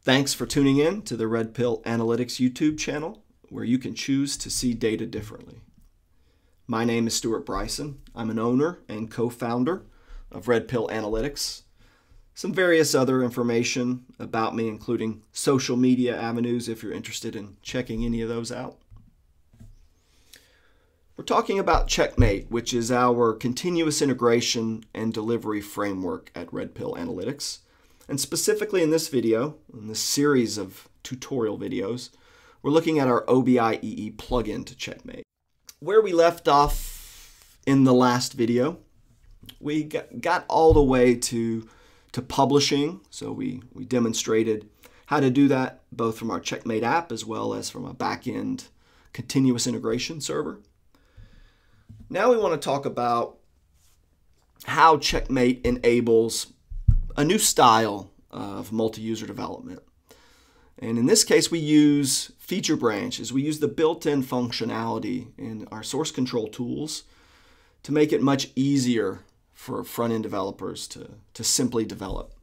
Thanks for tuning in to the Red Pill Analytics YouTube channel, where you can choose to see data differently. My name is Stuart Bryson. I'm an owner and co-founder of Red Pill Analytics. Some various other information about me, including social media avenues if you're interested in checking any of those out. We're talking about Checkmate, which is our continuous integration and delivery framework at Red Pill Analytics. And specifically in this video, in this series of tutorial videos, we're looking at our OBI-EE plugin to Checkmate. Where we left off in the last video, we got all the way to publishing. So we demonstrated how to do that both from our Checkmate app as well as from a back-end continuous integration server. Now we want to talk about how Checkmate enables a new style of multi-user development. And in this case, we use feature branches. We use the built-in functionality in our source control tools to make it much easier for front-end developers to simply develop.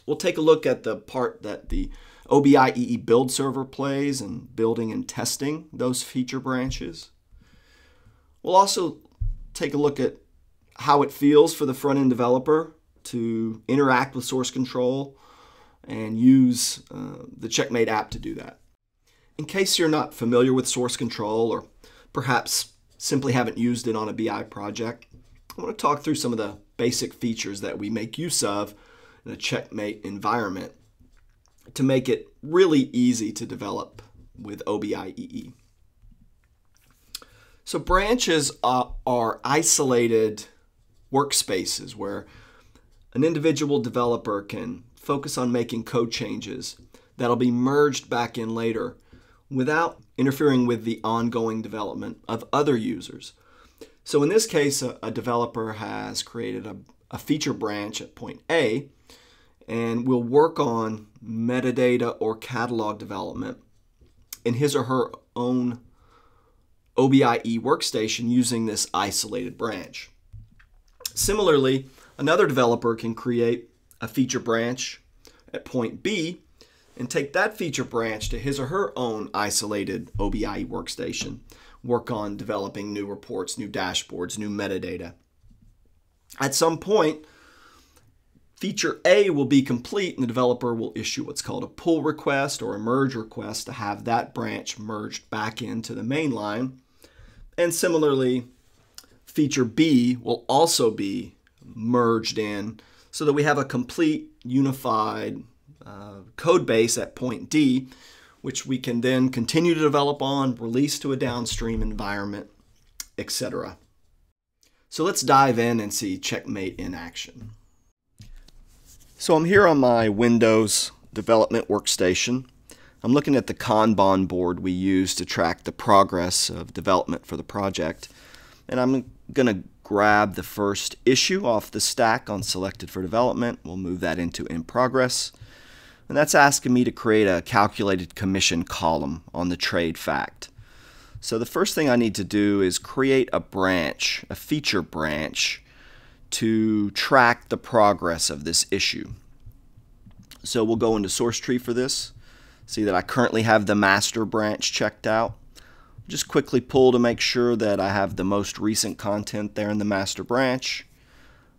We'll take a look at the part that the OBI-EE build server plays in building and testing those feature branches. We'll also take a look at how it feels for the front-end developer to interact with source control and use the Checkmate app to do that. In case you're not familiar with source control or perhaps simply haven't used it on a BI project, I want to talk through some of the basic features that we make use of in a Checkmate environment to make it really easy to develop with OBI-EE. So branches are isolated workspaces where an individual developer can focus on making code changes that'll be merged back in later without interfering with the ongoing development of other users. So in this case, a developer has created a feature branch at point A and will work on metadata or catalog development in his or her own OBI-EE workstation using this isolated branch. Similarly, another developer can create a feature branch at point B and take that feature branch to his or her own isolated OBI-EE workstation, work on developing new reports, new dashboards, new metadata. At some point, feature A will be complete and the developer will issue what's called a pull request or a merge request to have that branch merged back into the main line. And similarly, feature B will also be merged in so that we have a complete unified code base at point D, which we can then continue to develop on, release to a downstream environment, etc. So let's dive in and see Checkmate in action. So I'm here on my Windows development workstation. I'm looking at the Kanban board we use to track the progress of development for the project. And I'm going to grab the first issue off the stack on Selected for Development. We'll move that into In Progress. And that's asking me to create a calculated commission column on the trade fact. So the first thing I need to do is create a branch, a feature branch, to track the progress of this issue. So we'll go into source tree for this. See that I currently have the master branch checked out. Just quickly pull to make sure that I have the most recent content there in the master branch.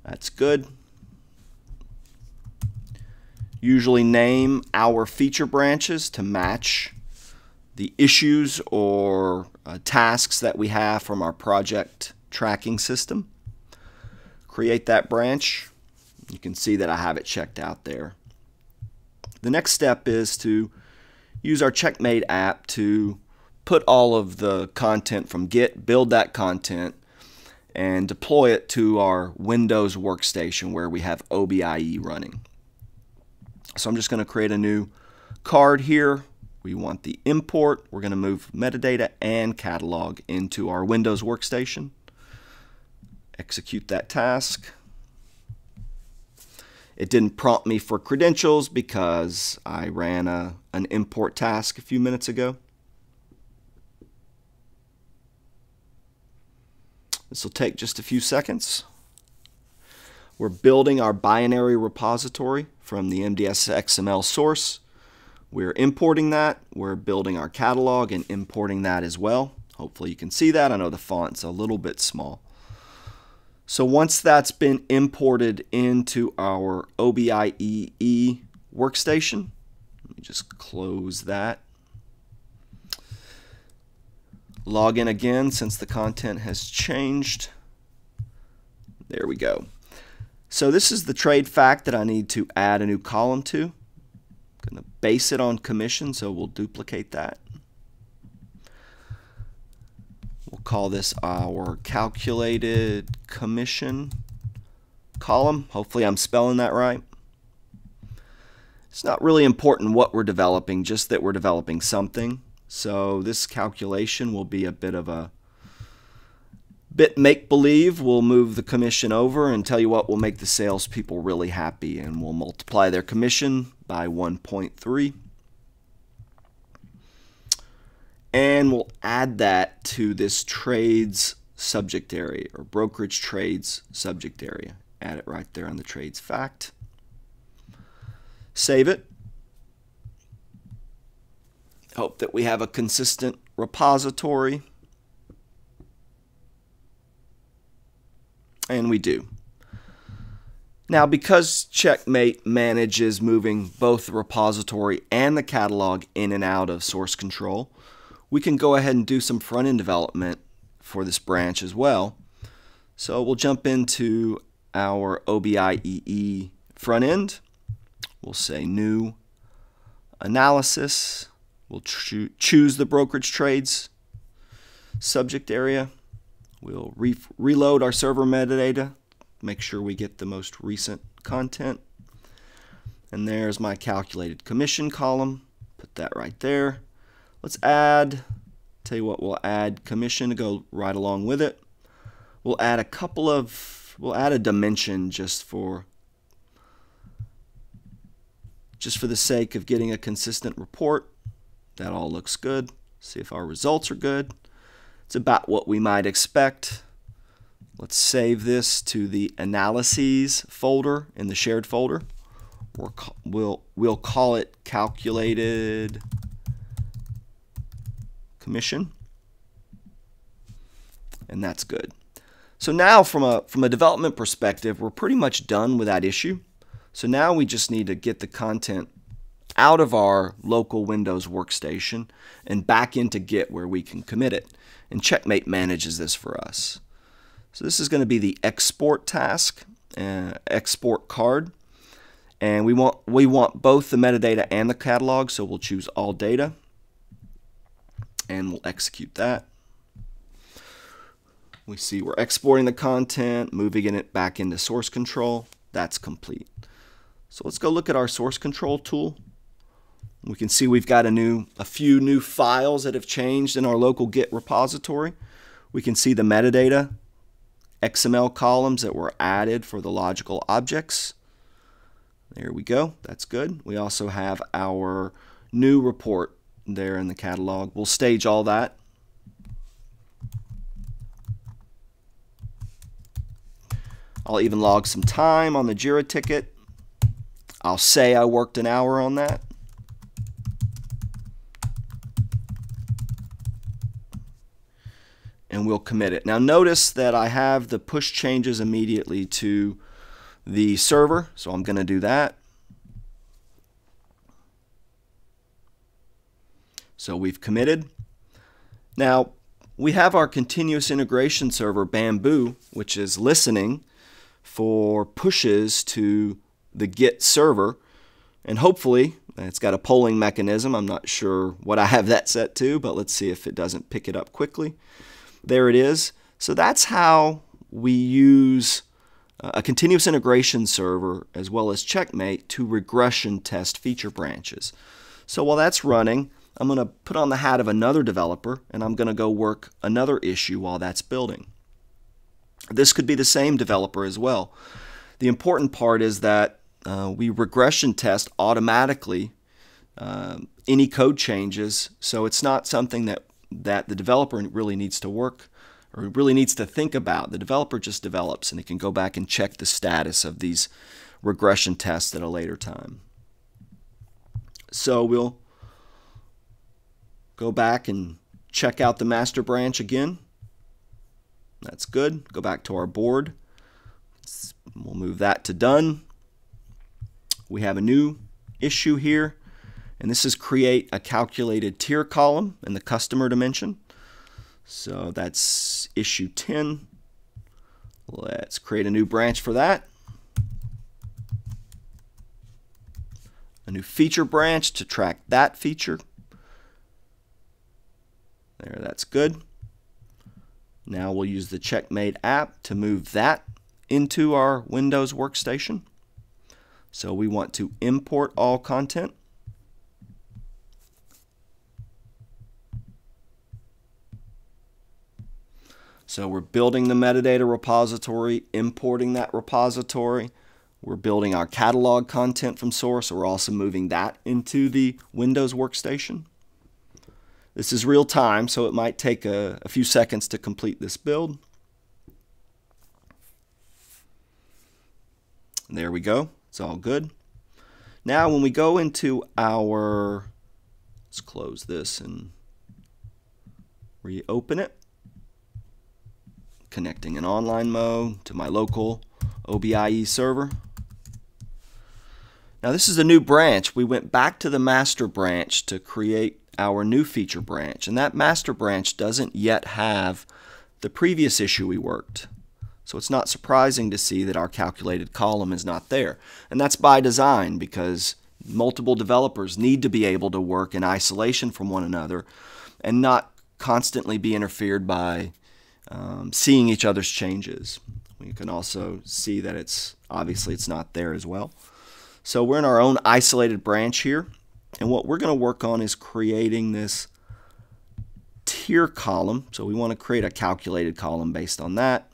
That's good. Usually name our feature branches to match the issues or tasks that we have from our project tracking system. Create that branch. You can see that I have it checked out there. The next step is to use our Checkmate app to put all of the content from Git, build that content, and deploy it to our Windows workstation where we have OBI-EE running. So I'm just going to create a new card here. We want the import. We're going to move metadata and catalog into our Windows workstation. Execute that task. It didn't prompt me for credentials because I ran an import task a few minutes ago. This will take just a few seconds. We're building our binary repository from the MDS XML source. We're importing that. We're building our catalog and importing that as well. Hopefully you can see that. I know the font's a little bit small. So once that's been imported into our OBIEE workstation, let me just close that. Log in again since the content has changed. There we go. So this is the trade fact that I need to add a new column to. I'm going to base it on commission, so we'll duplicate that. We'll call this our calculated commission column. Hopefully I'm spelling that right. It's not really important what we're developing, just that we're developing something. So this calculation will be a bit of a make-believe. We'll move the commission over and tell you what will make the salespeople really happy, and we'll multiply their commission by 1.3. And we'll add that to this trades subject area, or brokerage trades subject area. Add it right there on the trades fact. Save it. Hope that we have a consistent repository. And we do. Now, because Checkmate manages moving both the repository and the catalog in and out of source control, we can go ahead and do some front-end development for this branch as well. So we'll jump into our OBIEE front end. We'll say new analysis. We'll choose the brokerage trades subject area. We'll reload our server metadata, make sure we get the most recent content. And there's my calculated commission column. Put that right there. Let's add, tell you what, we'll add commission to go right along with it. We'll add we'll add a dimension just for the sake of getting a consistent report. That all looks good. See if our results are good. It's about what we might expect. Let's save this to the analyses folder in the shared folder. We'll call it calculated commission. And that's good. So now from a development perspective, we're pretty much done with that issue. So now we just need to get the content out of our local Windows workstation and back into Git where we can commit it. And Checkmate manages this for us. So this is going to be the export task, export card. And we want both the metadata and the catalog, so we'll choose all data. And we'll execute that. We see we're exporting the content, moving it back into source control. That's complete. So let's go look at our source control tool. We can see we've got a few new files that have changed in our local Git repository. We can see the metadata XML columns that were added for the logical objects. There we go. That's good. We also have our new report there in the catalog. We'll stage all that. I'll even log some time on the Jira ticket. I'll say I worked an hour on that. And we'll commit it. Now notice that I have the push changes immediately to the server, so I'm going to do that. So we've committed. Now we have our continuous integration server Bamboo, which is listening for pushes to the Git server, and hopefully it's got a polling mechanism. I'm not sure what I have that set to, but let's see if it doesn't pick it up quickly. There it is. So that's how we use a continuous integration server as well as Checkmate to regression test feature branches. So while that's running, I'm going to put on the hat of another developer and I'm going to go work another issue while that's building. This could be the same developer as well. The important part is that we regression test automatically any code changes, so it's not something that the developer really needs to work or really needs to think about. The developer just develops and it can go back and check the status of these regression tests at a later time. So we'll go back and check out the master branch again. That's good. Go back to our board. We'll move that to done. We have a new issue here, and this is create a calculated tier column in the customer dimension. So that's issue 10. Let's create a new branch for that. A new feature branch to track that feature. There, that's good. Now we'll use the Checkmate app to move that into our Windows workstation. So we want to import all content. So we're building the metadata repository, importing that repository. We're building our catalog content from source. So we're also moving that into the Windows workstation. This is real time, so it might take a few seconds to complete this build. There we go. It's all good. Now when we go into our, let's close this and reopen it. Connecting in online mode to my local OBIE server. Now this is a new branch. We went back to the master branch to create our new feature branch, and that master branch doesn't yet have the previous issue we worked. So it's not surprising to see that our calculated column is not there. And that's by design, because multiple developers need to be able to work in isolation from one another and not constantly be interfered by seeing each other's changes. You can also see that it's not there as well. So we're in our own isolated branch here, and what we're going to work on is creating this tier column. So we want to create a calculated column based on that.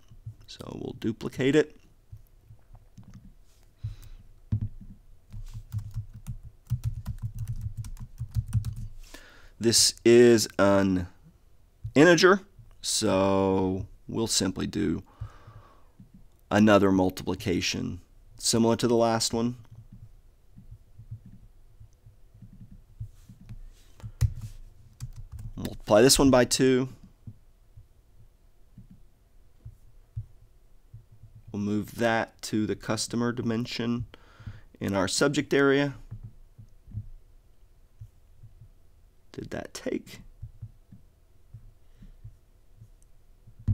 So we'll duplicate it. This is an integer, so we'll simply do another multiplication similar to the last one. Multiply this one by 2. We'll move that to the customer dimension in our subject area. Did that take?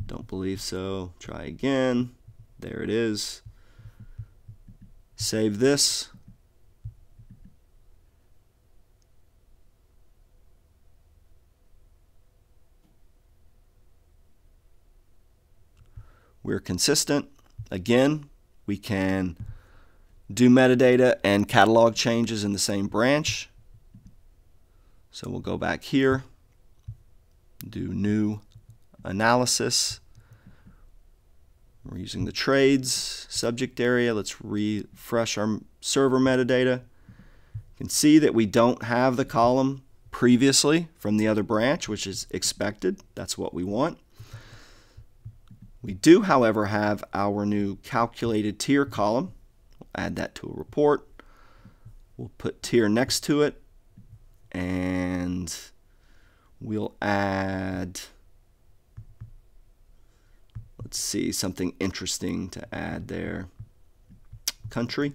Don't believe so. Try again. There it is. Save this. We're consistent. Again, we can do metadata and catalog changes in the same branch. So we'll go back here, do new analysis. We're using the trades subject area. Let's refresh our server metadata. You can see that we don't have the column previously from the other branch, which is expected. That's what we want. We do, however, have our new calculated tier column. We'll add that to a report. We'll put tier next to it, and we'll add, let's see, something interesting to add there. Country.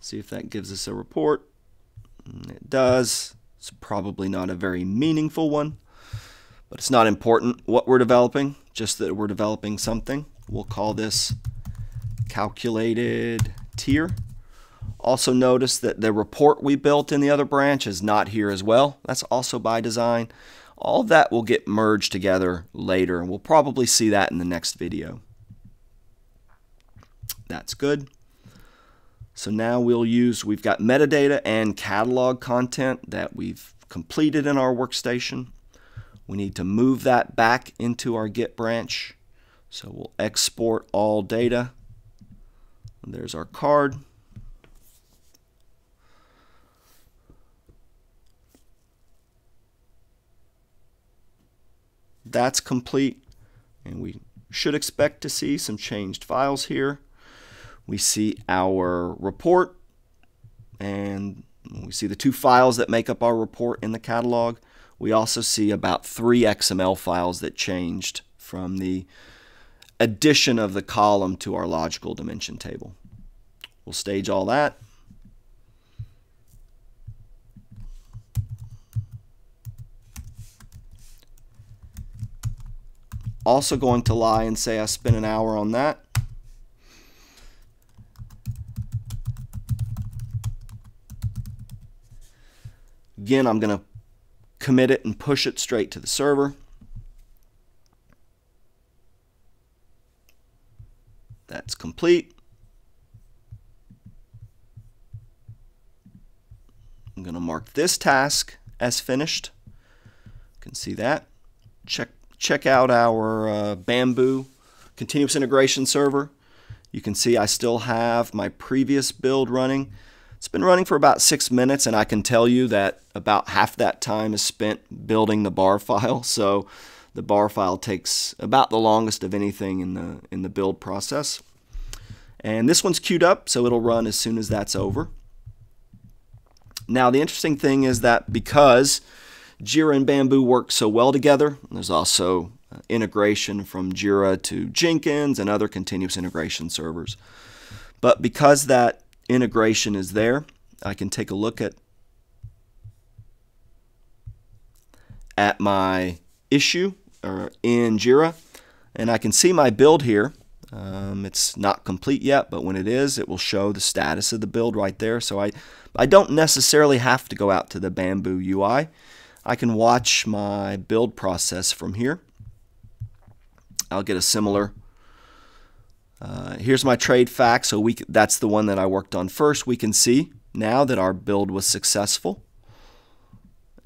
See if that gives us a report. It does. It's probably not a very meaningful one, but it's not important what we're developing, just that we're developing something. We'll call this calculated tier. Also notice that the report we built in the other branch is not here as well. That's also by design. All of that will get merged together later, and we'll probably see that in the next video. That's good. So now we've got metadata and catalog content that we've completed in our workstation. We need to move that back into our Git branch. So we'll export all data. And there's our card. That's complete. And we should expect to see some changed files here. We see our report, and we see the 2 files that make up our report in the catalog. We also see about 3 XML files that changed from the addition of the column to our logical dimension table. We'll stage all that. Also going to lie and say I spent an hour on that. Again, I'm going to commit it and push it straight to the server. That's complete. I'm going to mark this task as finished. You can see that. Check out our Bamboo continuous integration server. You can see I still have my previous build running. It's been running for about 6 minutes, and I can tell you that about half that time is spent building the bar file. So the bar file takes about the longest of anything in the build process. And this one's queued up, so it'll run as soon as that's over. Now the interesting thing is that because Jira and Bamboo work so well together, there's also integration from Jira to Jenkins and other continuous integration servers. But because that integration is there, I can take a look at my issue in Jira, and I can see my build here. It's not complete yet, but when it is, it will show the status of the build right there. So I don't necessarily have to go out to the Bamboo UI. I can watch my build process from here. I'll get a similar. Here's my trade fact. So that's the one that I worked on first. We can see now that our build was successful.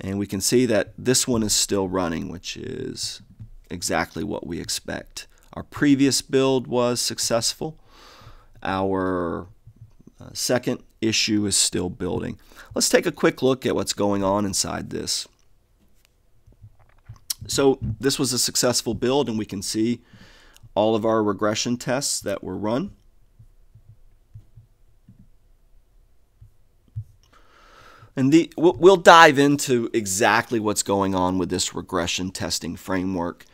And we can see that this one is still running, which is exactly what we expect. Our previous build was successful. Our second issue is still building. Let's take a quick look at what's going on inside this. So this was a successful build, and we can see all of our regression tests that were run. And we'll dive into exactly what's going on with this regression testing framework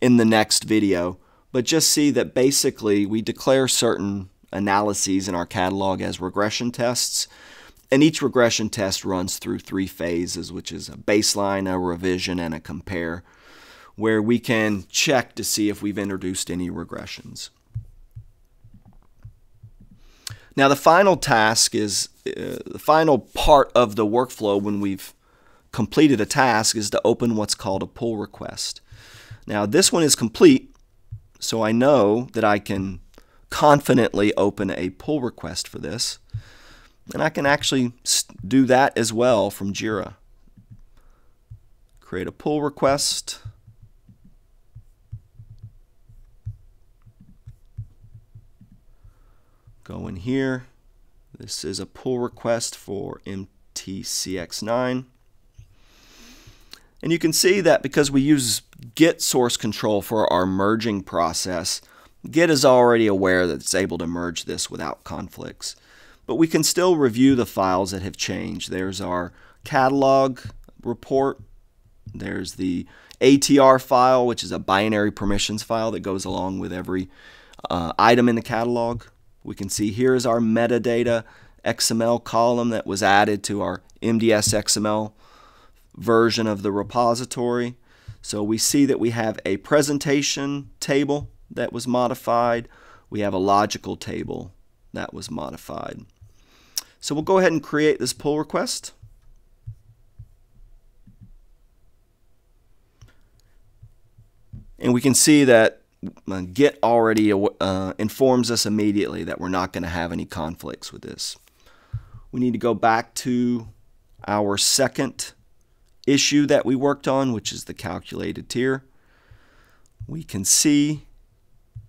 in the next video. But just see that basically we declare certain analyses in our catalog as regression tests. And each regression test runs through 3 phases, which is a baseline, a revision, and a compare, where we can check to see if we've introduced any regressions. Now the final task is, the final part of the workflow when we've completed a task is to open what's called a pull request. Now this one is complete, so I know that I can confidently open a pull request for this. And I can actually do that as well from Jira. Create a pull request. Go in here. This is a pull request for MTCX9. And you can see that because we use Git source control for our merging process, Git is already aware that it's able to merge this without conflicts. But we can still review the files that have changed. There's our catalog report. There's the ATR file, which is a binary permissions file that goes along with every item in the catalog. We can see here is our metadata XML column that was added to our MDS XML version of the repository. So we see that we have a presentation table that was modified. We have a logical table that was modified. So we'll go ahead and create this pull request. And we can see that Git already informs us immediately that we're not going to have any conflicts with this. We need to go back to our second issue that we worked on, which is the calculated tier. We can see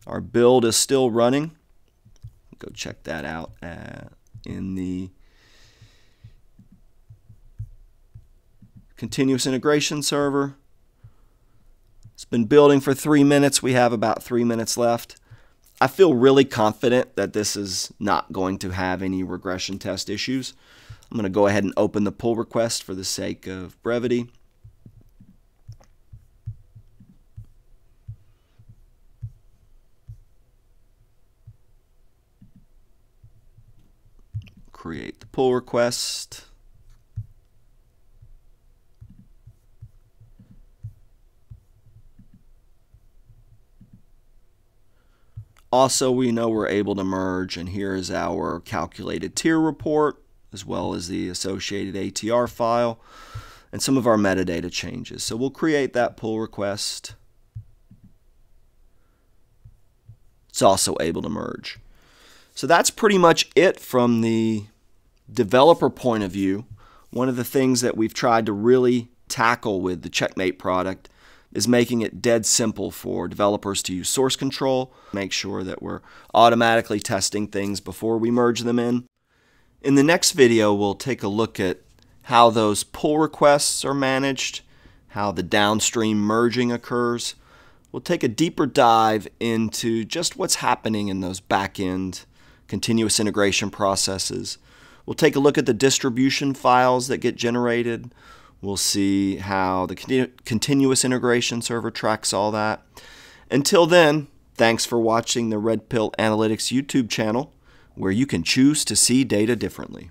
our build is still running. Go check that out in the continuous integration server. It's been building for 3 minutes. We have about 3 minutes left. I feel really confident that this is not going to have any regression test issues. I'm going to go ahead and open the pull request for the sake of brevity. Create the pull request. Also, we know we're able to merge, and here is our calculated tier report, as well as the associated ATR file, and some of our metadata changes. So we'll create that pull request. It's also able to merge. So that's pretty much it from the developer point of view. One of the things that we've tried to really tackle with the Checkmate product is making it dead simple for developers to use source control, make sure that we're automatically testing things before we merge them in. In the next video, we'll take a look at how those pull requests are managed, how the downstream merging occurs. We'll take a deeper dive into just what's happening in those back-end continuous integration processes. We'll take a look at the distribution files that get generated. We'll see how the continuous integration server tracks all that. Until then, thanks for watching the Red Pill Analytics YouTube channel, where you can choose to see data differently.